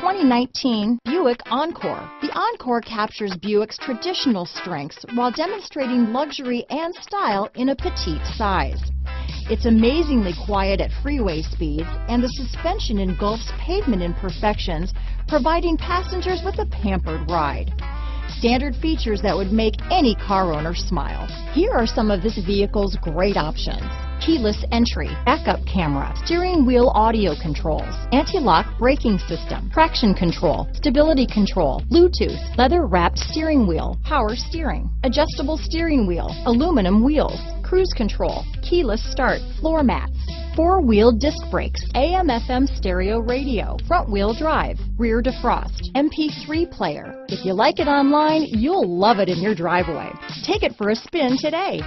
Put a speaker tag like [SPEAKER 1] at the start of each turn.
[SPEAKER 1] 2019 Buick Encore. The Encore captures Buick's traditional strengths while demonstrating luxury and style in a petite size. It's amazingly quiet at freeway speeds, and the suspension engulfs pavement imperfections, providing passengers with a pampered ride. Standard features that would make any car owner smile. Here are some of this vehicle's great options: keyless entry, backup camera, steering wheel audio controls, anti-lock braking system, traction control, stability control, Bluetooth, leather-wrapped steering wheel, power steering, adjustable steering wheel, aluminum wheels, cruise control, keyless start, floor mats, four-wheel disc brakes, AM/FM stereo radio, front-wheel drive, rear defrost, MP3 player. If you like it online, you'll love it in your driveway. Take it for a spin today.